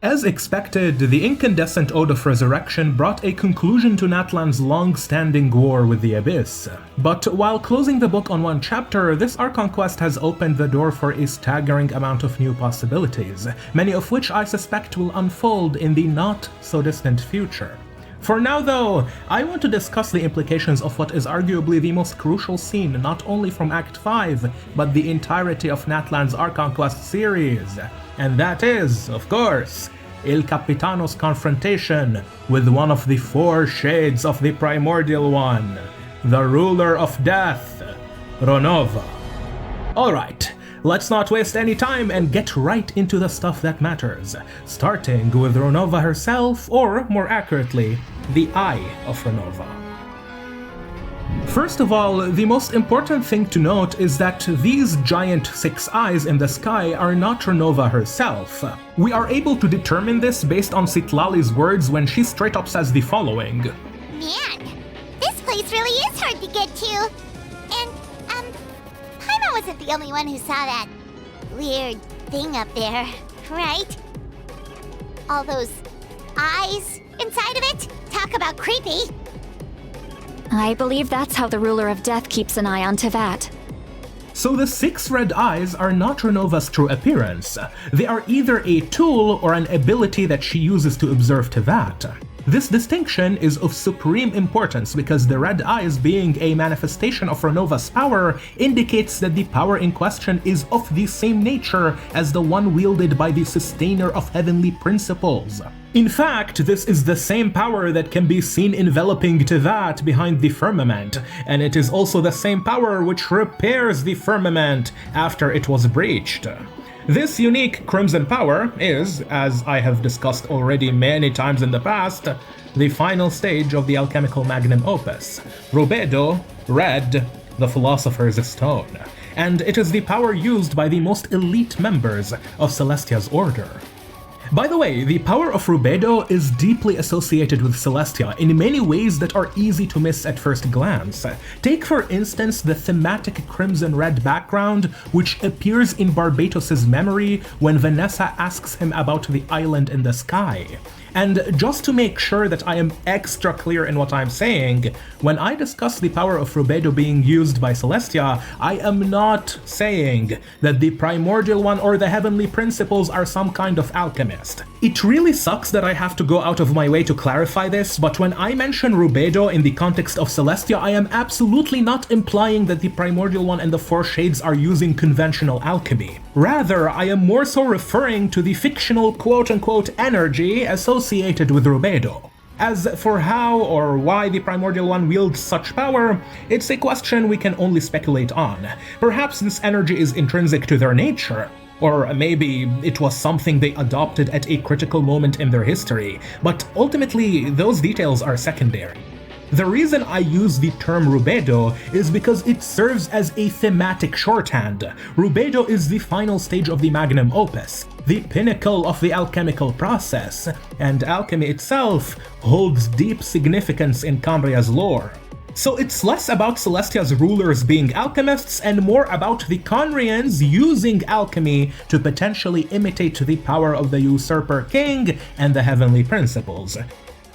As expected, the Incandescent Ode of Ressurection brought a conclusion to Natlan's long-standing war with the Abyss. But while closing the book on one chapter, this Archon Quest has opened the door for a staggering amount of new possibilities, many of which I suspect will unfold in the not-so-distant future. For now though, I want to discuss the implications of what is arguably the most crucial scene not only from Act 5, but the entirety of Natlan's Archon Quest series. And that is, of course, Il Capitano's confrontation with one of the four shades of the Primordial One, the ruler of death, Ronova. Alright, let's not waste any time and get right into the stuff that matters, starting with Ronova herself, or more accurately, the Eye of Ronova. First of all, the most important thing to note is that these giant 6 eyes in the sky are not Ronova herself. We are able to determine this based on Citlali's words when she straight up says the following. Man, this place really is hard to get to. And, Paimon wasn't the only one who saw that weird thing up there, right? All those eyes inside of it? Talk about creepy. I believe that's how the ruler of death keeps an eye on Teyvat. So the 6 red eyes are not Renova's true appearance. They are either a tool or an ability that she uses to observe Teyvat. This distinction is of supreme importance because the red eyes being a manifestation of Renova's power indicates that the power in question is of the same nature as the one wielded by the Sustainer of Heavenly Principles. In fact, this is the same power that can be seen enveloping Teyvat behind the firmament, and it is also the same power which repairs the firmament after it was breached. This unique Crimson power is, as I have discussed already many times in the past, the final stage of the alchemical magnum opus, Rubedo, Red, the Philosopher's Stone, and it is the power used by the most elite members of Celestia's Order. By the way, the power of Rubedo is deeply associated with Celestia in many ways that are easy to miss at first glance. Take for instance the thematic crimson-red background which appears in Barbatos's memory when Vanessa asks him about the island in the sky. And just to make sure that I am extra clear in what I'm saying, when I discuss the power of Rubedo being used by Celestia, I am not saying that the Primordial One or the Heavenly Principles are some kind of alchemist. It really sucks that I have to go out of my way to clarify this, but when I mention Rubedo in the context of Celestia, I am absolutely not implying that the Primordial One and the Four Shades are using conventional alchemy. Rather, I am more so referring to the fictional quote-unquote energy associated with Rubedo. As for how or why the Primordial One wields such power, it's a question we can only speculate on. Perhaps this energy is intrinsic to their nature, or maybe it was something they adopted at a critical moment in their history, but ultimately those details are secondary. The reason I use the term Rubedo is because it serves as a thematic shorthand. Rubedo is the final stage of the magnum opus, the pinnacle of the alchemical process, and alchemy itself holds deep significance in Cambria's lore. So it's less about Celestia's rulers being alchemists and more about the Conrians using alchemy to potentially imitate the power of the Usurper King and the Heavenly Principles.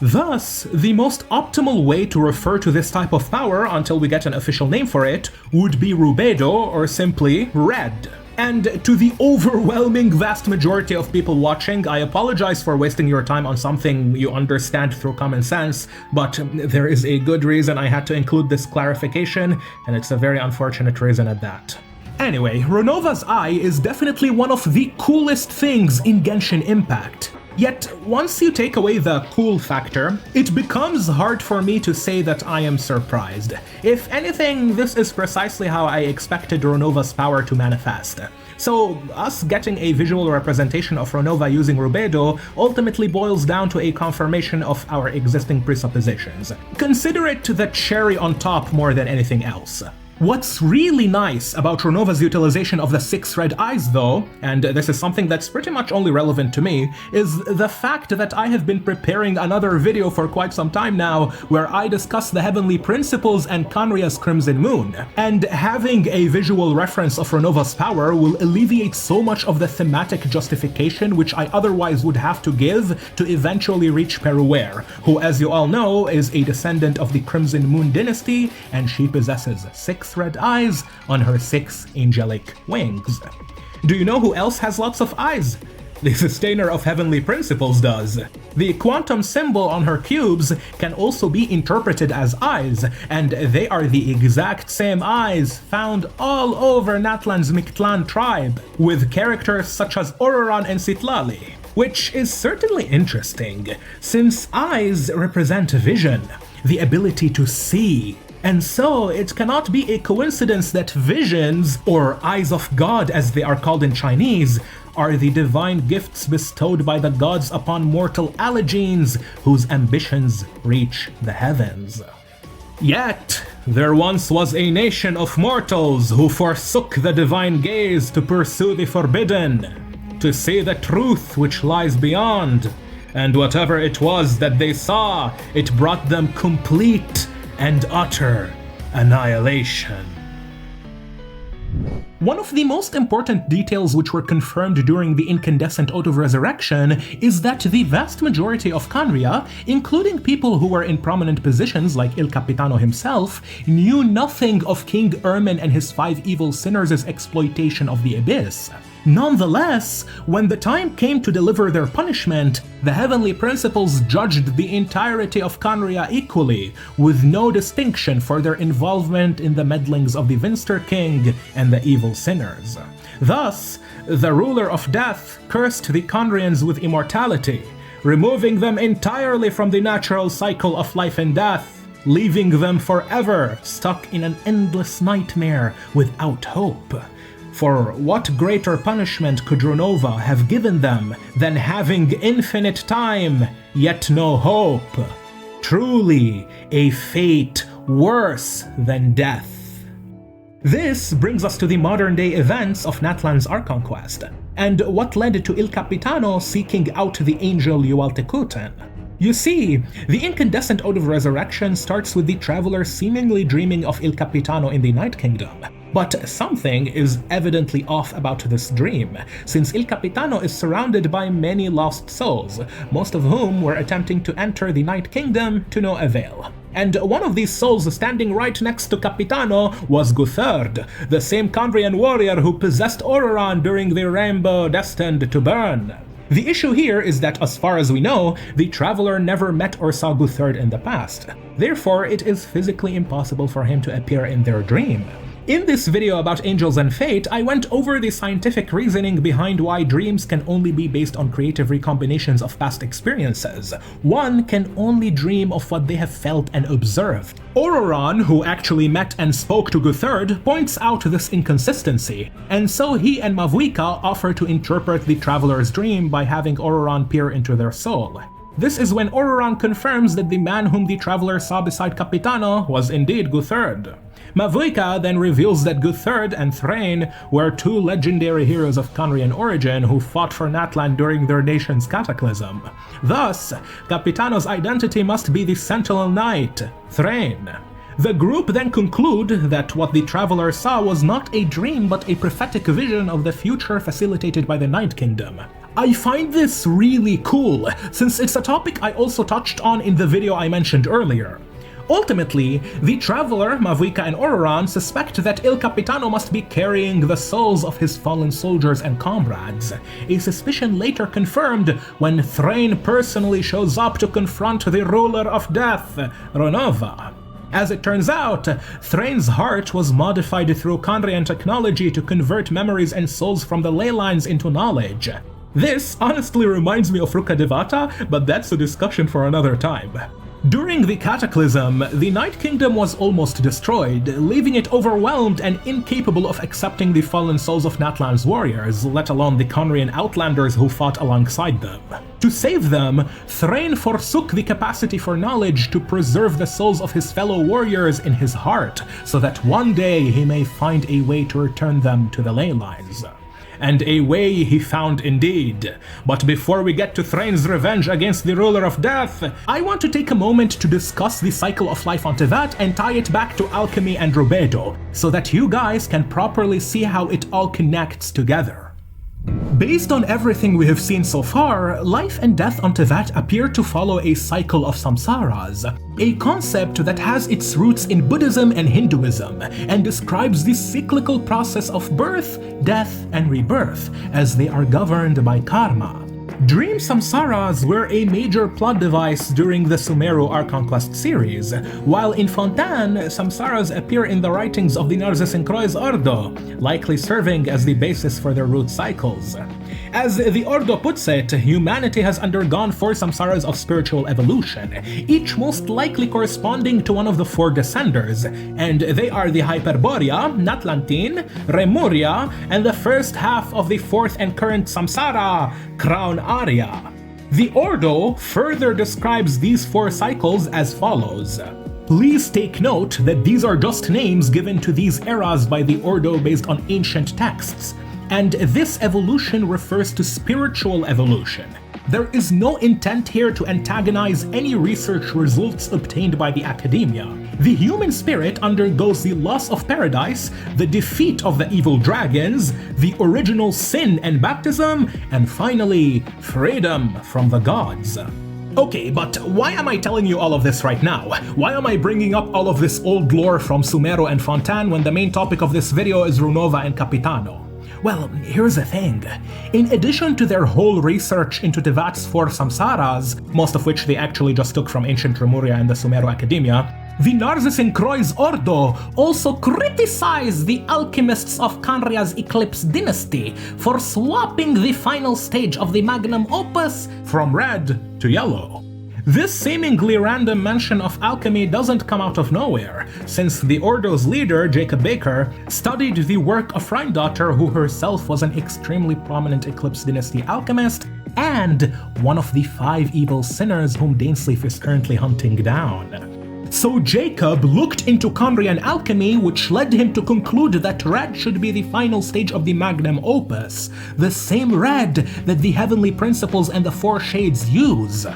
Thus, the most optimal way to refer to this type of power until we get an official name for it would be Rubedo or simply Red. And to the overwhelming vast majority of people watching, I apologize for wasting your time on something you understand through common sense, but there is a good reason I had to include this clarification, and it's a very unfortunate reason at that. Anyway, Renova's Eye is definitely one of the coolest things in Genshin Impact. Yet, once you take away the cool factor, it becomes hard for me to say that I am surprised. If anything, this is precisely how I expected Renova's power to manifest. So, us getting a visual representation of Ronova using Rubedo ultimately boils down to a confirmation of our existing presuppositions. Consider it the cherry on top more than anything else. What's really nice about Ronova's utilization of the 6 red eyes though, and this is something that's pretty much only relevant to me, is the fact that I have been preparing another video for quite some time now where I discuss the heavenly principles and Khaenri'ah's Crimson Moon. And having a visual reference of Ronova's power will alleviate so much of the thematic justification which I otherwise would have to give to eventually reach Peruere, who, as you all know, is a descendant of the Crimson Moon dynasty, and she possesses 6 red eyes on her 6 angelic wings. Do you know who else has lots of eyes? The Sustainer of Heavenly Principles does. The quantum symbol on her cubes can also be interpreted as eyes, and they are the exact same eyes found all over Natlan's Mictlan tribe, with characters such as Ororan and Citlali. Which is certainly interesting, since eyes represent vision, the ability to see. And so it cannot be a coincidence that visions, or eyes of God as they are called in Chinese, are the divine gifts bestowed by the gods upon mortal allegenes whose ambitions reach the heavens. Yet, there once was a nation of mortals who forsook the divine gaze to pursue the forbidden, to see the truth which lies beyond, and whatever it was that they saw, it brought them complete and utter annihilation. One of the most important details which were confirmed during the Incandescent Ode of Ressurection is that the vast majority of Khaenri'ah, including people who were in prominent positions like Il Capitano himself, knew nothing of King Ermin and his 5 evil sinners' exploitation of the Abyss. Nonetheless, when the time came to deliver their punishment, the Heavenly Principles judged the entirety of Khaenri'ah equally, with no distinction for their involvement in the meddlings of the Vinster King and the evil sinners. Thus, the Ruler of Death cursed the Khaenri'ahns with immortality, removing them entirely from the natural cycle of life and death, leaving them forever stuck in an endless nightmare without hope. For what greater punishment could Ronova have given them than having infinite time, yet no hope? Truly, a fate worse than death. This brings us to the modern-day events of Natlan's Archon Quest, and what led to Il Capitano seeking out the angel Yohualtecuhtin. You see, the Incandescent Ode of Ressurection starts with the traveler seemingly dreaming of Il Capitano in the Night Kingdom. But something is evidently off about this dream, since Il Capitano is surrounded by many lost souls, most of whom were attempting to enter the Night Kingdom to no avail. And one of these souls standing right next to Capitano was Guthurd, the same Khaenri'ahn warrior who possessed Ororan during the Rainbow Destined to Burn. The issue here is that, as far as we know, the traveler never met or saw Guthurd in the past. Therefore, it is physically impossible for him to appear in their dream. In this video about angels and fate, I went over the scientific reasoning behind why dreams can only be based on creative recombinations of past experiences. One can only dream of what they have felt and observed. Ororan, who actually met and spoke to Guthurd, points out this inconsistency, and so he and Mavuika offer to interpret the traveler's dream by having Ororan peer into their soul. This is when Ororan confirms that the man whom the traveler saw beside Capitano was indeed Guthurd. Mavuika then reveals that Guthurd and Thrain were 2 legendary heroes of Khaenri'ahn origin who fought for Natlan during their nation's cataclysm. Thus, Capitano's identity must be the Sentinel Knight, Thrain. The group then conclude that what the traveler saw was not a dream but a prophetic vision of the future facilitated by the Night Kingdom. I find this really cool, since it's a topic I also touched on in the video I mentioned earlier. Ultimately, the traveler, Mavuika and Ororan suspect that Il Capitano must be carrying the souls of his fallen soldiers and comrades, a suspicion later confirmed when Thrain personally shows up to confront the Ruler of Death, Ronova. As it turns out, Thrain's heart was modified through Khaenri'ahn technology to convert memories and souls from the ley lines into knowledge. This honestly reminds me of Ruka Devata, but that's a discussion for another time. During the Cataclysm, the Night Kingdom was almost destroyed, leaving it overwhelmed and incapable of accepting the fallen souls of Natlan's warriors, let alone the Conrian Outlanders who fought alongside them. To save them, Thrain forsook the capacity for knowledge to preserve the souls of his fellow warriors in his heart, so that one day he may find a way to return them to the ley lines. And a way he found indeed. But before we get to Thrain's revenge against the Ruler of Death, I want to take a moment to discuss the cycle of life on Teyvat and tie it back to alchemy and rubedo, so that you guys can properly see how it all connects together. Based on everything we have seen so far, life and death on Teyvat appear to follow a cycle of samsaras, a concept that has its roots in Buddhism and Hinduism, and describes the cyclical process of birth, death, and rebirth, as they are governed by karma. Dream samsaras were a major plot device during the Sumeru Archon Quest series, while in Fontaine, samsaras appear in the writings of the Narzissinkroi's Ordo, likely serving as the basis for their root cycles. As the Ordo puts it, humanity has undergone 4 samsaras of spiritual evolution, each most likely corresponding to one of the 4 descenders, and they are the Hyperborea, Natlantin, Remuria, and the first half of the 4th and current samsara, Crown Aria. The Ordo further describes these 4 cycles as follows. Please take note that these are just names given to these eras by the Ordo based on ancient texts, and this evolution refers to spiritual evolution. There is no intent here to antagonize any research results obtained by the academia. The human spirit undergoes the loss of paradise, the defeat of the evil dragons, the original sin and baptism, and finally, freedom from the gods. Okay, but why am I telling you all of this right now? Why am I bringing up all of this old lore from Sumeru and Fontaine when the main topic of this video is Ronova and Capitano? Well, here's the thing. In addition to their whole research into Teyvat's 4 samsaras, most of which they actually just took from ancient Remuria and the Sumeru Academia, the Narzissinkroi's Ordo also criticized the alchemists of Canria's Eclipse dynasty for swapping the final stage of the magnum opus from red to yellow. This seemingly random mention of alchemy doesn't come out of nowhere, since the Ordo's leader, Jacob Baker, studied the work of Rheindotter, who herself was an extremely prominent Eclipse Dynasty alchemist, and one of the 5 evil sinners whom Dainsleif is currently hunting down. So Jacob looked into Conrian alchemy, which led him to conclude that red should be the final stage of the magnum opus, the same red that the heavenly principles and the 4 shades use.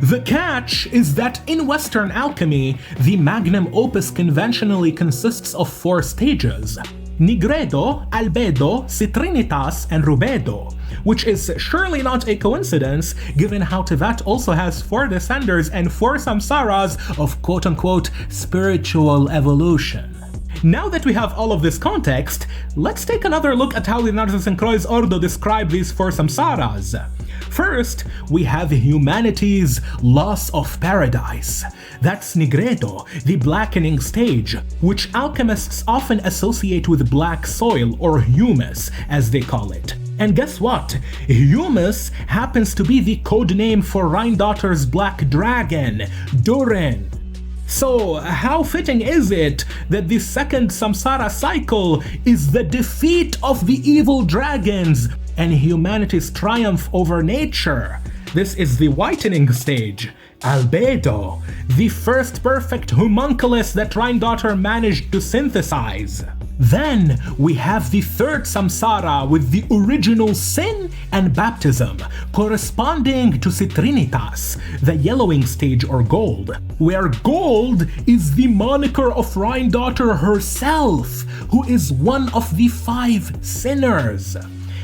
The catch is that in Western alchemy, the magnum opus conventionally consists of 4 stages: Nigredo, Albedo, Citrinitas, and Rubedo, which is surely not a coincidence given how Teyvat also has 4 descenders and 4 samsaras of quote-unquote spiritual evolution. Now that we have all of this context, let's take another look at how the Narzissinkroi's Ordo describe these 4 samsaras. First, we have humanity's loss of paradise. That's Nigredo, the blackening stage, which alchemists often associate with black soil, or humus, as they call it. And guess what? Humus happens to be the codename for Rheindotter's black dragon, Durin. So, how fitting is it that the second samsara cycle is the defeat of the evil dragons and humanity's triumph over nature? This is the whitening stage, Albedo, the first perfect homunculus that Rheindotter managed to synthesize. Then we have the 3rd samsara with the original sin and baptism, corresponding to Citrinitas, the yellowing stage or gold, where gold is the moniker of Rheindotter herself, who is one of the 5 sinners.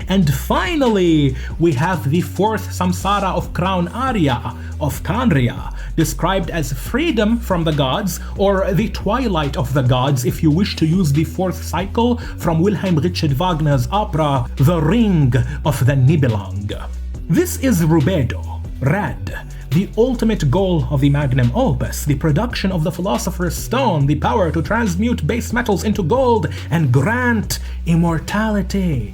And finally, we have the 4th samsara of Crown Aria, of Canria, described as freedom from the gods, or the twilight of the gods if you wish to use the 4th cycle from Wilhelm Richard Wagner's opera The Ring of the Nibelung. This is Rubedo, red, the ultimate goal of the magnum opus, the production of the Philosopher's Stone, the power to transmute base metals into gold and grant immortality.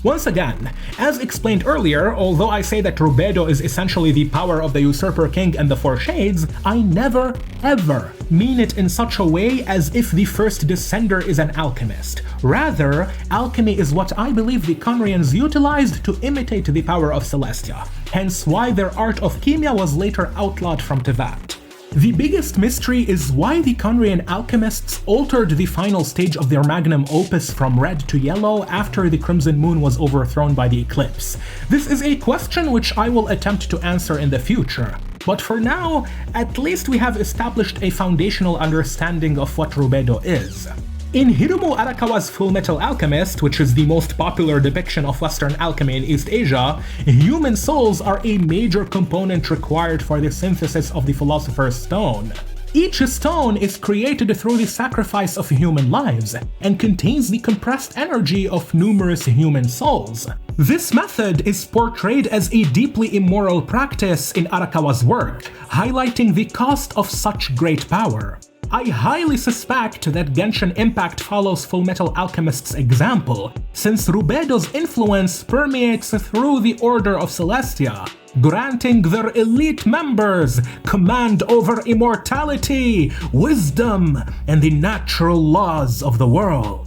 Once again, as explained earlier, although I say that Rubedo is essentially the power of the Usurper King and the Four Shades, I never, ever mean it in such a way as if the first Descender is an alchemist. Rather, alchemy is what I believe the Conrians utilized to imitate the power of Celestia, hence why their art of Chemia was later outlawed from Teyvat. The biggest mystery is why the Conrian alchemists altered the final stage of their magnum opus from red to yellow after the Crimson Moon was overthrown by the eclipse. This is a question which I will attempt to answer in the future. But for now, at least we have established a foundational understanding of what Rubedo is. In Hiromu Arakawa's Fullmetal Alchemist, which is the most popular depiction of Western alchemy in East Asia, human souls are a major component required for the synthesis of the Philosopher's Stone. Each stone is created through the sacrifice of human lives, and contains the compressed energy of numerous human souls. This method is portrayed as a deeply immoral practice in Arakawa's work, highlighting the cost of such great power. I highly suspect that Genshin Impact follows Fullmetal Alchemist's example, since Rubedo's influence permeates through the Order of Celestia, granting their elite members command over immortality, wisdom, and the natural laws of the world.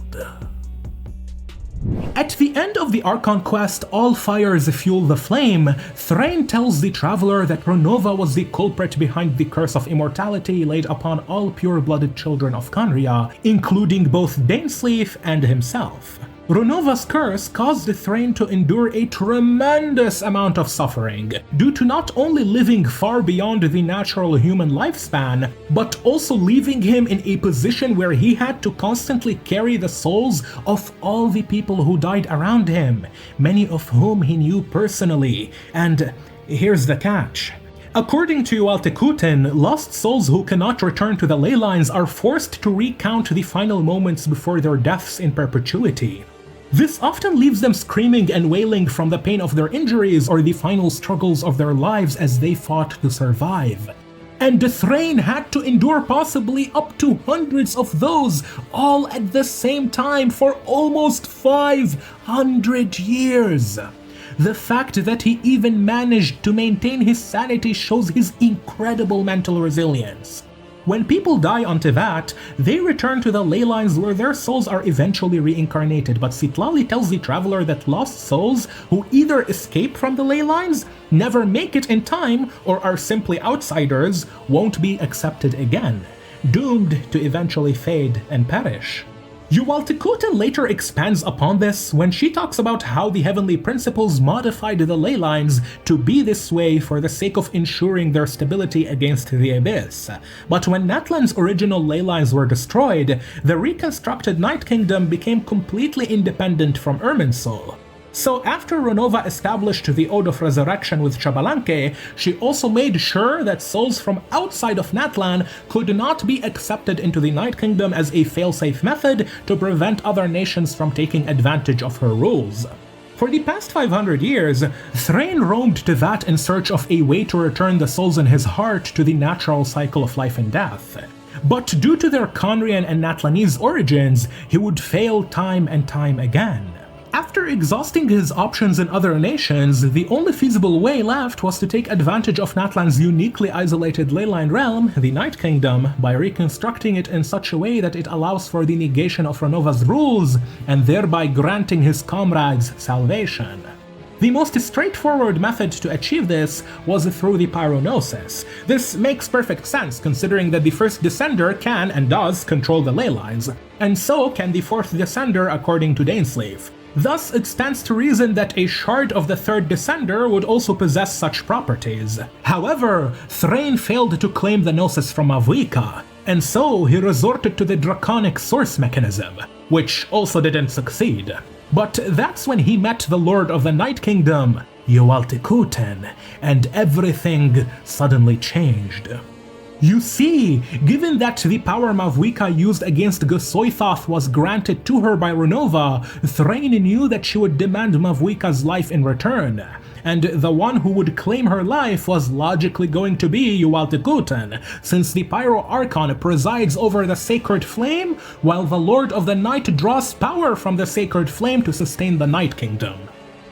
At the end of the Archon Quest, All Fires Fuel the Flame, Thrain tells the traveler that Ronova was the culprit behind the curse of immortality laid upon all pure-blooded children of Khaenri'ah, including both Dainsleif and himself. Ronova's curse caused Thrain to endure a tremendous amount of suffering, due to not only living far beyond the natural human lifespan, but also leaving him in a position where he had to constantly carry the souls of all the people who died around him, many of whom he knew personally. And here's the catch. According to Yohualtecuhtin, lost souls who cannot return to the ley lines are forced to recount the final moments before their deaths in perpetuity. This often leaves them screaming and wailing from the pain of their injuries or the final struggles of their lives as they fought to survive. And Thrain had to endure possibly up to hundreds of those, all at the same time for almost 500 years. The fact that he even managed to maintain his sanity shows his incredible mental resilience. When people die on Teyvat, they return to the ley lines where their souls are eventually reincarnated, but Citlali tells the traveler that lost souls who either escape from the ley lines, never make it in time, or are simply outsiders won't be accepted again, doomed to eventually fade and perish. Yohualtecuhtin later expands upon this when she talks about how the Heavenly Principles modified the ley lines to be this way for the sake of ensuring their stability against the Abyss. But when Natlan's original ley lines were destroyed, the reconstructed Night Kingdom became completely independent from Irminsul. So after Ronova established the Ode of Ressurection with Xbalanque, she also made sure that souls from outside of Natlan could not be accepted into the Night Kingdom as a failsafe method to prevent other nations from taking advantage of her rules. For the past 500 years, Thrain roamed Teyvat in search of a way to return the souls in his heart to the natural cycle of life and death. But due to their Conrian and Natlanese origins, he would fail time and time again. After exhausting his options in other nations, the only feasible way left was to take advantage of Natlan's uniquely isolated leyline realm, the Night Kingdom, by reconstructing it in such a way that it allows for the negation of Ronova's rules, and thereby granting his comrades salvation. The most straightforward method to achieve this was through the Pyronosis. This makes perfect sense considering that the first Descender can and does control the ley lines, and so can the fourth Descender according to Dainsleif. Thus, it stands to reason that a shard of the third Descender would also possess such properties. However, Thrain failed to claim the Gnosis from Mavuika, and so he resorted to the Draconic Source mechanism, which also didn't succeed. But that's when he met the Lord of the Night Kingdom, Yohualtecuhtin, and everything suddenly changed. You see, given that the power Mavuika used against Gosoithoth was granted to her by Ronova, Thrain knew that she would demand Mavuika's life in return, and the one who would claim her life was logically going to be Yohualtecuhtin, since the Pyro Archon presides over the Sacred Flame, while the Lord of the Night draws power from the Sacred Flame to sustain the Night Kingdom.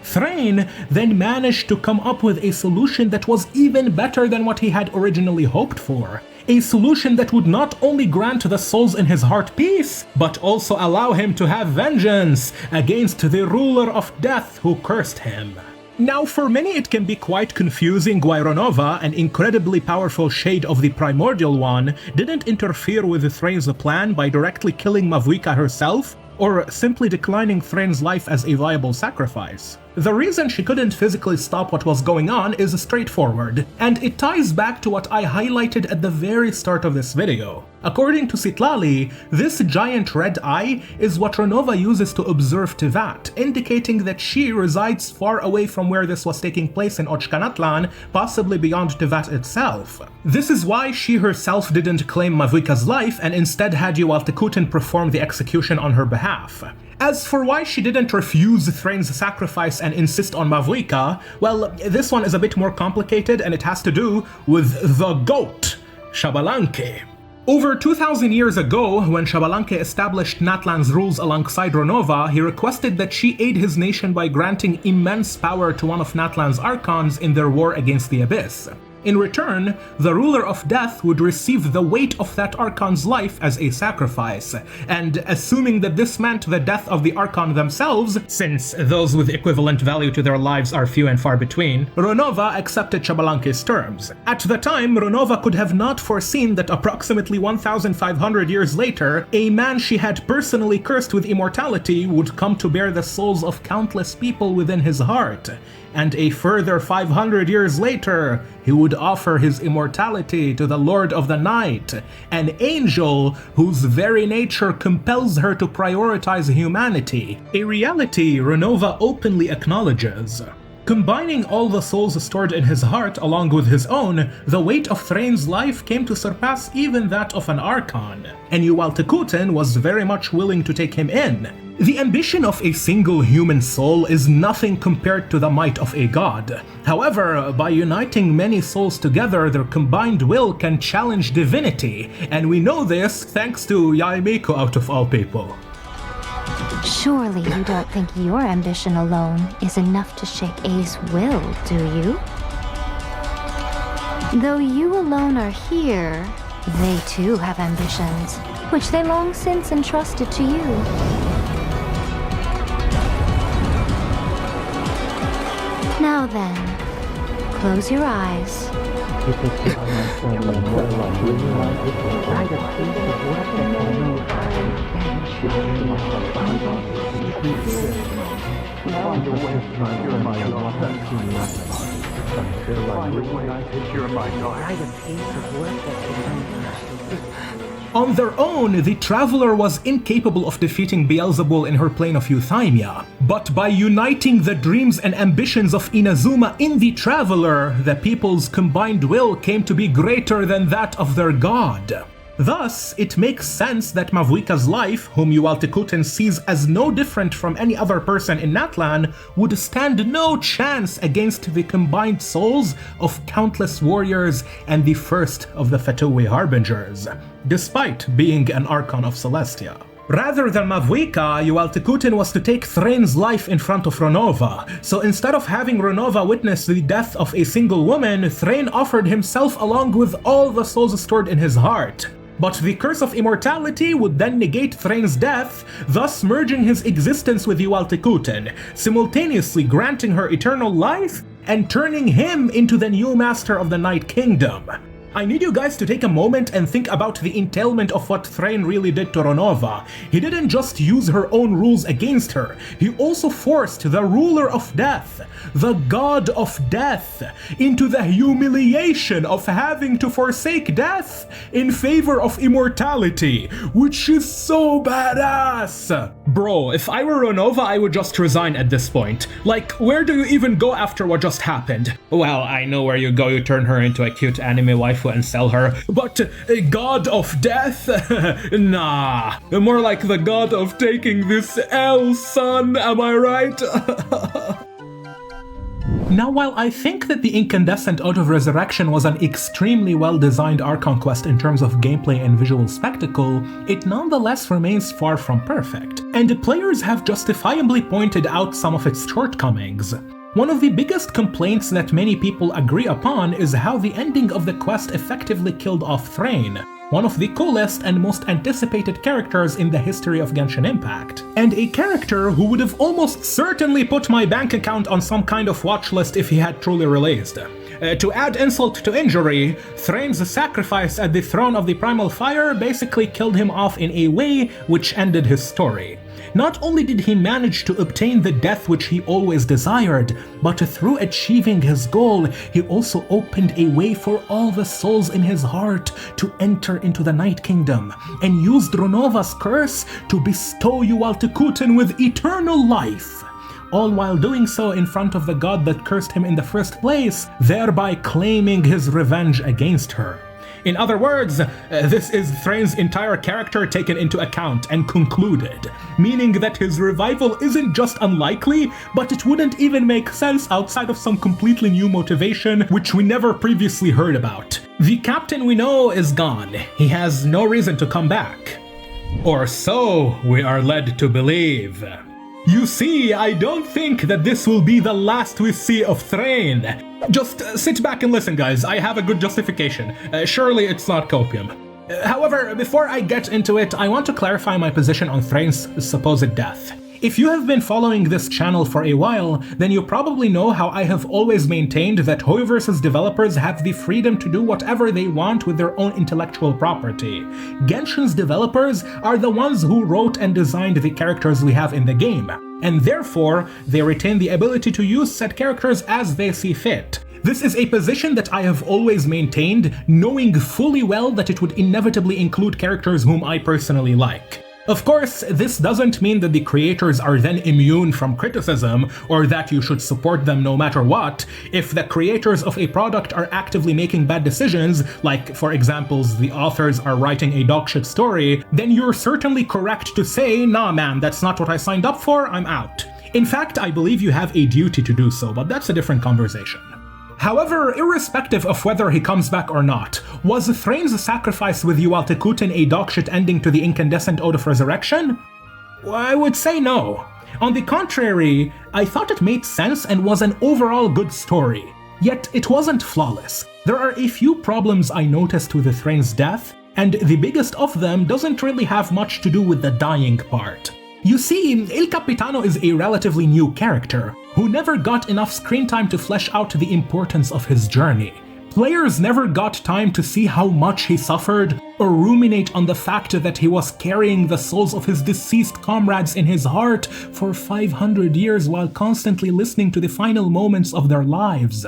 Thrain then managed to come up with a solution that was even better than what he had originally hoped for. A solution that would not only grant the souls in his heart peace, but also allow him to have vengeance against the ruler of death who cursed him. Now, for many it can be quite confusing why Ronova, an incredibly powerful shade of the Primordial One, didn't interfere with Thrain's plan by directly killing Mavuika herself, or simply declining Thrain's life as a viable sacrifice. The reason she couldn't physically stop what was going on is straightforward, and it ties back to what I highlighted at the very start of this video. According to Citlali, this giant red eye is what Ronova uses to observe Teyvat, indicating that she resides far away from where this was taking place in Ochkanatlan, possibly beyond Teyvat itself. This is why she herself didn't claim Mavuika's life and instead had Yohualtecuhtin perform the execution on her behalf. As for why she didn't refuse Thrain's sacrifice and insist on Mavuika, well, this one is a bit more complicated and it has to do with the GOAT, Xbalanque. Over 2,000 years ago, when Xbalanque established Natlan's rules alongside Ronova, he requested that she aid his nation by granting immense power to one of Natlan's Archons in their war against the Abyss. In return, the ruler of death would receive the weight of that Archon's life as a sacrifice, and assuming that this meant the death of the Archon themselves, since those with equivalent value to their lives are few and far between, Ronova accepted Xbalanque's terms. At the time, Ronova could have not foreseen that approximately 1,500 years later, a man she had personally cursed with immortality would come to bear the souls of countless people within his heart. And a further 500 years later, he would offer his immortality to the Lord of the Night, an angel whose very nature compels her to prioritize humanity, a reality Ronova openly acknowledges. Combining all the souls stored in his heart along with his own, the weight of Thrain's life came to surpass even that of an Archon, and Yohualtecuhtin was very much willing to take him in. The ambition of a single human soul is nothing compared to the might of a god. However, by uniting many souls together, their combined will can challenge divinity, and we know this thanks to Yaemiko out of all people. Surely you don't think your ambition alone is enough to shake A's will, do you? Though you alone are here, they too have ambitions, which they long since entrusted to you. Now then, close your eyes. On their own, the Traveler was incapable of defeating Beelzebul in her plane of Euthymia, but by uniting the dreams and ambitions of Inazuma in the Traveler, the people's combined will came to be greater than that of their god. Thus, it makes sense that Mavuika's life, whom Yohualtecuhtin sees as no different from any other person in Natlan, would stand no chance against the combined souls of countless warriors and the first of the Fatui Harbingers, despite being an Archon of Celestia. Rather than Mavuika, Yohualtecuhtin was to take Thrain's life in front of Ronova, so instead of having Ronova witness the death of a single woman, Thrain offered himself along with all the souls stored in his heart. But the curse of immortality would then negate Thrain's death, thus merging his existence with Yohualtecuhtin, simultaneously granting her eternal life and turning him into the new master of the Night Kingdom. I need you guys to take a moment and think about the entailment of what Thrain really did to Ronova. He didn't just use her own rules against her, he also forced the ruler of death, the god of death, into the humiliation of having to forsake death in favor of immortality, which is so badass! Bro, if I were Ronova, I would just resign at this point. Like, where do you even go after what just happened? Well, I know where you go, you turn her into a cute anime waifu and sell her, but a god of death? Nah, more like the god of taking this L, son, am I right? Now, while I think that the Incandescent Ode of Ressurection was an extremely well-designed Archon Quest in terms of gameplay and visual spectacle, it nonetheless remains far from perfect, and players have justifiably pointed out some of its shortcomings. One of the biggest complaints that many people agree upon is how the ending of the quest effectively killed off Thrain, one of the coolest and most anticipated characters in the history of Genshin Impact, and a character who would have almost certainly put my bank account on some kind of watch list if he had truly released. To add insult to injury, Thrain's sacrifice at the throne of the Primal Fire basically killed him off in a way which ended his story. Not only did he manage to obtain the death which he always desired, but through achieving his goal, he also opened a way for all the souls in his heart to enter into the Night Kingdom, and used Ronova's curse to bestow Yohualtecuhtin with eternal life, all while doing so in front of the god that cursed him in the first place, thereby claiming his revenge against her. In other words, this is Thrain's entire character taken into account and concluded, meaning that his revival isn't just unlikely, but it wouldn't even make sense outside of some completely new motivation which we never previously heard about. The captain we know is gone. He has no reason to come back. Or so we are led to believe. You see, I don't think that this will be the last we see of Thrain. Just sit back and listen, guys. I have a good justification. Surely it's not copium. However, before I get into it, I want to clarify my position on Thrain's supposed death. If you have been following this channel for a while, then you probably know how I have always maintained that Hoyoverse's developers have the freedom to do whatever they want with their own intellectual property. Genshin's developers are the ones who wrote and designed the characters we have in the game, and therefore, they retain the ability to use said characters as they see fit. This is a position that I have always maintained, knowing fully well that it would inevitably include characters whom I personally like. Of course, this doesn't mean that the creators are then immune from criticism, or that you should support them no matter what. If the creators of a product are actively making bad decisions, like for example the authors are writing a dogshit story, then you're certainly correct to say, nah man, that's not what I signed up for, I'm out. In fact, I believe you have a duty to do so, but that's a different conversation. However, irrespective of whether he comes back or not, was Thrain's sacrifice with Yohualtecuhtin a dogshit ending to the Incandescent Ode of Ressurection? I would say no. On the contrary, I thought it made sense and was an overall good story. Yet it wasn't flawless. There are a few problems I noticed with Thrain's death, and the biggest of them doesn't really have much to do with the dying part. You see, El Capitano is a relatively new character, who never got enough screen time to flesh out the importance of his journey. Players never got time to see how much he suffered, or ruminate on the fact that he was carrying the souls of his deceased comrades in his heart for 500 years while constantly listening to the final moments of their lives.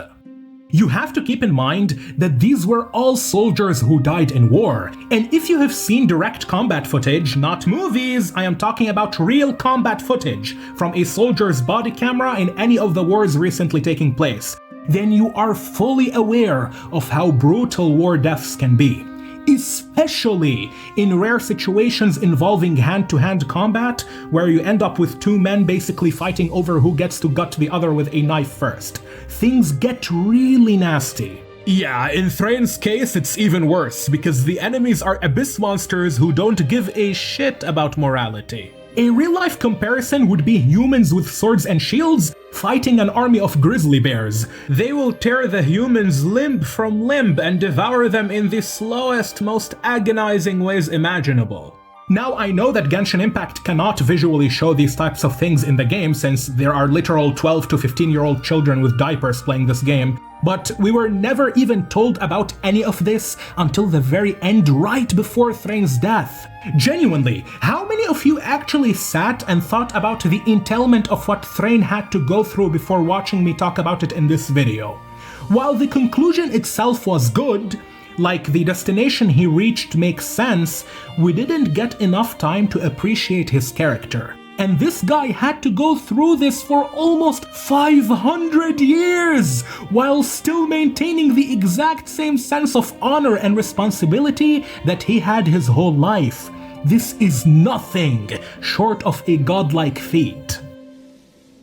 You have to keep in mind that these were all soldiers who died in war, and if you have seen direct combat footage, not movies, I am talking about real combat footage from a soldier's body camera in any of the wars recently taking place, then you are fully aware of how brutal war deaths can be. Especially in rare situations involving hand-to-hand combat, where you end up with two men basically fighting over who gets to gut the other with a knife first. Things get really nasty. Yeah, in Thrain's case it's even worse, because the enemies are abyss monsters who don't give a shit about morality. A real-life comparison would be humans with swords and shields fighting an army of grizzly bears. They will tear the humans limb from limb and devour them in the slowest, most agonizing ways imaginable. Now, I know that Genshin Impact cannot visually show these types of things in the game since there are literal 12 to 15-year-old children with diapers playing this game, but we were never even told about any of this until the very end, right before Thrain's death. Genuinely, how many of you actually sat and thought about the entailment of what Thrain had to go through before watching me talk about it in this video? While the conclusion itself was good, like the destination he reached makes sense, we didn't get enough time to appreciate his character. And this guy had to go through this for almost 500 years, while still maintaining the exact same sense of honor and responsibility that he had his whole life. This is nothing short of a godlike feat.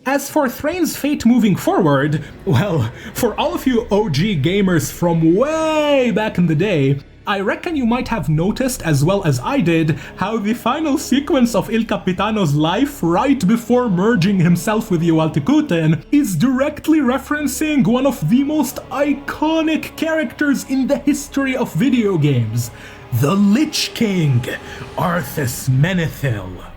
As for Thrain's fate moving forward, well, for all of you OG gamers from way back in the day, I reckon you might have noticed, as well as I did, how the final sequence of Il Capitano's life right before merging himself with Yohualtecuhtin is directly referencing one of the most iconic characters in the history of video games, the Lich King, Arthas Menethil.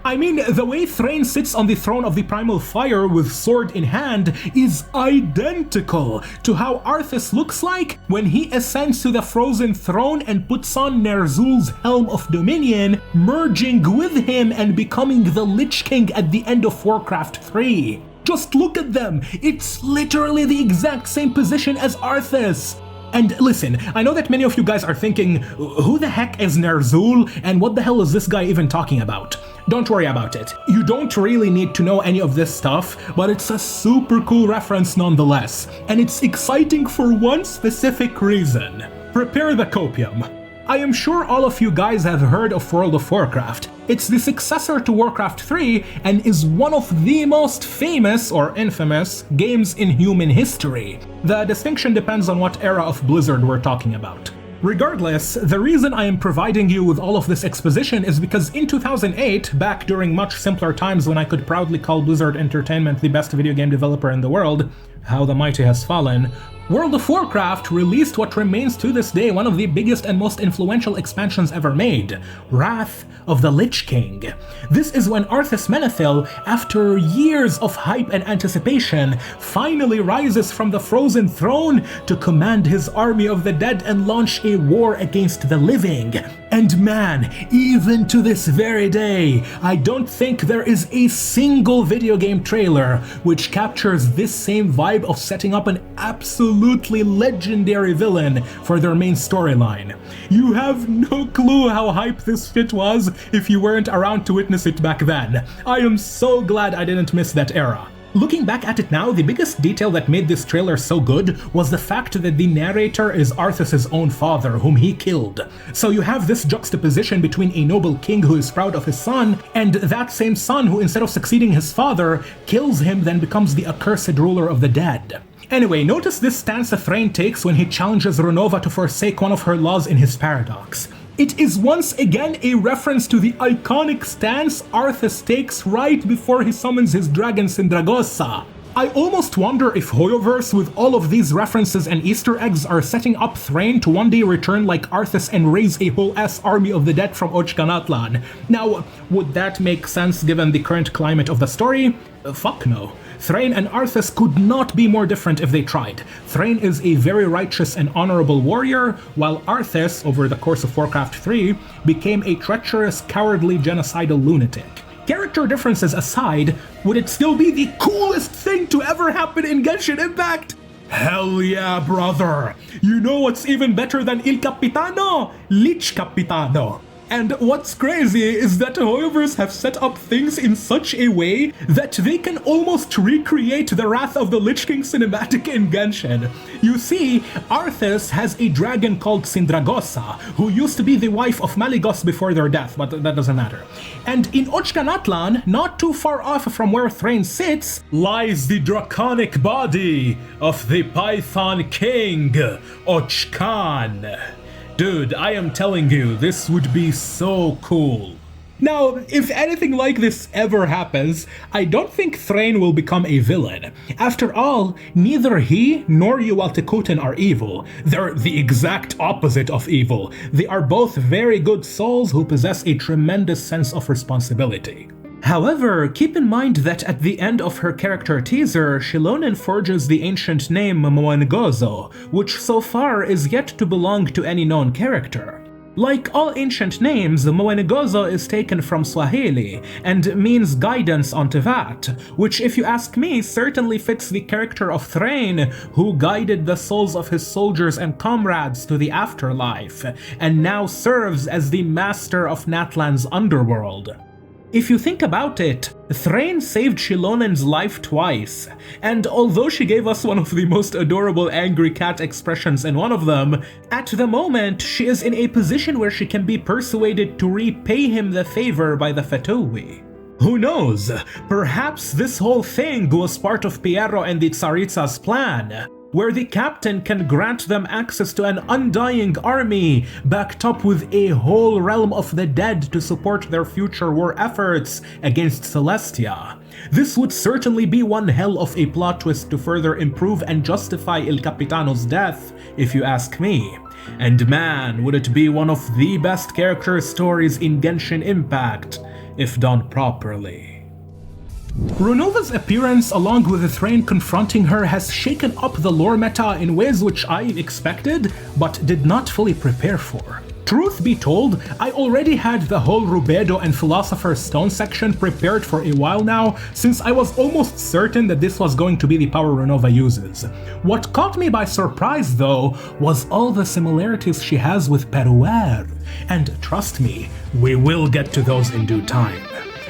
I mean, the way Thrain sits on the throne of the Primal Fire with sword in hand is identical to how Arthas looks like when he ascends to the Frozen Throne and puts on Ner'zhul's Helm of Dominion, merging with him and becoming the Lich King at the end of Warcraft 3. Just look at them! It's literally the exact same position as Arthas! And listen, I know that many of you guys are thinking, who the heck is Ner'zhul and what the hell is this guy even talking about? Don't worry about it. You don't really need to know any of this stuff, but it's a super cool reference nonetheless, and it's exciting for one specific reason. Prepare the copium. I am sure all of you guys have heard of World of Warcraft. It's the successor to Warcraft 3 and is one of the most famous or infamous games in human history. The distinction depends on what era of Blizzard we're talking about. Regardless, the reason I am providing you with all of this exposition is because in 2008, back during much simpler times when I could proudly call Blizzard Entertainment the best video game developer in the world, how the mighty has fallen, World of Warcraft released what remains to this day one of the biggest and most influential expansions ever made, Wrath of the Lich King. This is when Arthas Menethil, after years of hype and anticipation, finally rises from the Frozen Throne to command his army of the dead and launch a war against the living. And man, even to this very day, I don't think there is a single video game trailer which captures this same vibe of setting up an absolutely legendary villain for their main storyline. You have no clue how hype this shit was if you weren't around to witness it back then. I am so glad I didn't miss that era. Looking back at it now, the biggest detail that made this trailer so good was the fact that the narrator is Arthas' own father, whom he killed. So you have this juxtaposition between a noble king who is proud of his son, and that same son who, instead of succeeding his father, kills him, then becomes the accursed ruler of the dead. Anyway, notice this stance that Thrain takes when he challenges Ronova to forsake one of her laws in his paradox. It is once again a reference to the iconic stance Arthas takes right before he summons his dragon Sindragosa. I almost wonder if Hoyoverse, with all of these references and Easter eggs, are setting up Thrain to one day return like Arthas and raise a whole-ass army of the dead from Ochkanatlan. Now, would that make sense given the current climate of the story? Fuck no. Thrain and Arthas could not be more different if they tried. Thrain is a very righteous and honorable warrior, while Arthas, over the course of Warcraft 3, became a treacherous, cowardly, genocidal lunatic. Character differences aside, would it still be the coolest thing to ever happen in Genshin Impact? Hell yeah, brother! You know what's even better than Il Capitano? Lich Capitano! And what's crazy is that Hoyoverse have set up things in such a way that they can almost recreate the Wrath of the Lich King cinematic in Genshin. You see, Arthas has a dragon called Sindragosa, who used to be the wife of Malygos before their death, but that doesn't matter. And in Ochkanatlan, not too far off from where Thrain sits, lies the draconic body of the Python King, Ochkan. Dude, I am telling you, this would be so cool. Now, if anything like this ever happens, I don't think Thrain will become a villain. After all, neither he nor Yohualtecuhtin are evil. They're the exact opposite of evil. They are both very good souls who possess a tremendous sense of responsibility. However, keep in mind that at the end of her character teaser, Xilonen forges the ancient name Moengozo, which so far is yet to belong to any known character. Like all ancient names, Moengozo is taken from Swahili and means guidance on Teyvat, which, if you ask me, certainly fits the character of Thrain, who guided the souls of his soldiers and comrades to the afterlife, and now serves as the master of Natlan's underworld. If you think about it, Thrain saved Xilonen's life twice, and although she gave us one of the most adorable angry cat expressions in one of them, at the moment she is in a position where she can be persuaded to repay him the favor by the Fatui. Who knows? Perhaps this whole thing was part of Piero and the Tsaritsa's plan, where the captain can grant them access to an undying army, backed up with a whole realm of the dead to support their future war efforts against Celestia. This would certainly be one hell of a plot twist to further improve and justify El Capitano's death, if you ask me. And man, would it be one of the best character stories in Genshin Impact, if done properly. Ronova's appearance, along with the Thrain confronting her, has shaken up the lore meta in ways which I expected, but did not fully prepare for. Truth be told, I already had the whole Rubedo and Philosopher's Stone section prepared for a while now, since I was almost certain that this was going to be the power Ronova uses. What caught me by surprise, though, was all the similarities she has with Peruer. And trust me, we will get to those in due time.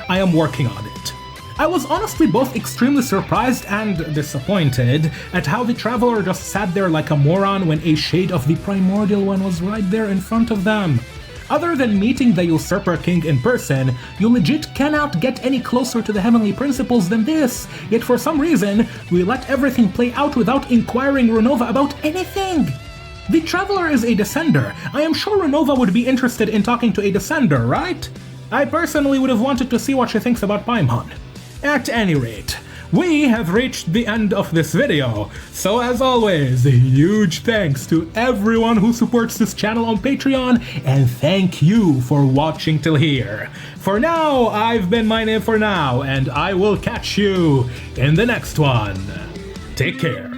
I am working on it. I was honestly both extremely surprised and disappointed at how the Traveler just sat there like a moron when a shade of the Primordial One was right there in front of them. Other than meeting the Usurper King in person, you legit cannot get any closer to the Heavenly Principles than this, yet for some reason, we let everything play out without inquiring Ronova about anything. The Traveler is a Descender. I am sure Ronova would be interested in talking to a Descender, right? I personally would have wanted to see what she thinks about Paimon. At any rate, we have reached the end of this video, so as always, huge thanks to everyone who supports this channel on Patreon, and thank you for watching till here. For now, I've been my name for now, and I will catch you in the next one. Take care.